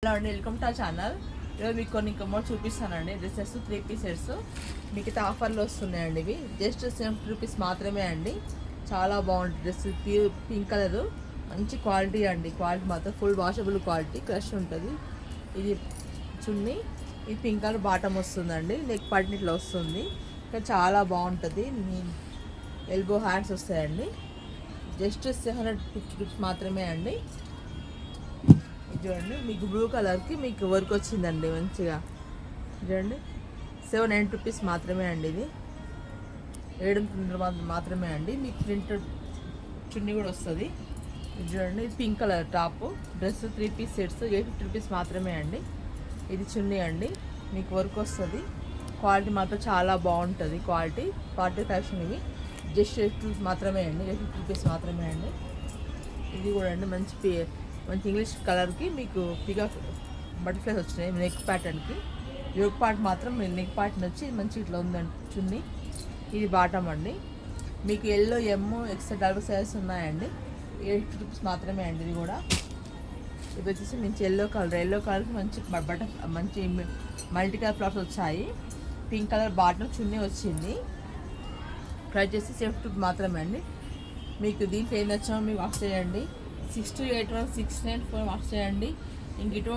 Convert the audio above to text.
Hello అండి, welcome to ఆ channel. ఈరోజు మీకు కొన్ని కమ్మలు చూపిస్తానండి. డ్రెస్సెస్ 3 పీసెస్ మీకు ఆఫర్లో వస్తున్నాయండి. ఇవి జస్ట్ 70 రూపీస్ మాత్రమే అండి. చాలా బాగుంటుంది డ్రెస్. పింక్ కలర్ మంచి క్వాలిటీ అండి. క్వాలిటీ మాత్రం ఫుల్ వాషబుల్ క్వాలిటీ, క్రష్ ఉంటుంది. ఇది చున్నీ, ఇది పింక్ కలర్ బాటమ్ వస్తుందండి. నెక్ పార్ట్ ఇట్లా వస్తుంది. ఇక్కడ చాలా బాగుంటుంది. ఎల్బో హ్యాండ్స్ వస్తాయండి. జస్ట్ 750 రూపీస్ మాత్రమే అండి. చూడండి, మీకు బ్లూ కలర్కి మీకు వర్క్ వచ్చిందండి మంచిగా. చూడండి, 790 రూపీస్ మాత్రమే అండి. ఇది 7 మాత్రమే అండి. మీకు ప్రింటెడ్ చున్నీ కూడా వస్తుంది. చూడండి, ఇది pink colour top dress 3 piece sets 850 rupees మాత్రమే అండి. ఇది చున్నీ అండి, మీకు వర్క్ వస్తుంది. క్వాలిటీ మాత్రం చాలా బాగుంటుంది. Quality fashion. ఇవి జస్ట్ 8 రూపీస్ మాత్రమే అండి. 850 రూపీస్ మాత్రమే అండి. ఇది కూడా అండి మంచి ఇంగ్లీష్ కలర్కి మీకు పిగా బటర్ఫ్లైస్ వచ్చినాయి. నెక్ ప్యాటర్న్కి యోగ్ పార్ట్ మాత్రం నెక్ ప్యాటర్న్ వచ్చి మంచి ఇట్లా ఉందండి చున్నీ. ఇది బాటమ్ అండి. మీకు ఎల్లో ఎక్స్ట్రా డబుల్ సైజెస్ ఉన్నాయండి. 8 రూపీస్ మాత్రమే అండి. ఇది కూడా ఇది వచ్చేసి మంచి ఎల్లో కలర్కి మంచి మల్టీ కలర్ ఫ్లవర్స్ వచ్చాయి. పింక్ కలర్ బాటమ్ చున్నీ వచ్చింది. ప్రైస్ చేసి 70 రూపీస్ మాత్రమే అండి. మీకు దీంట్లో ఏం నచ్చామో మీకు వాట్స్ చేయండి. 628169 వాట్స్ చేయండి. ఇంక ఇటువంటి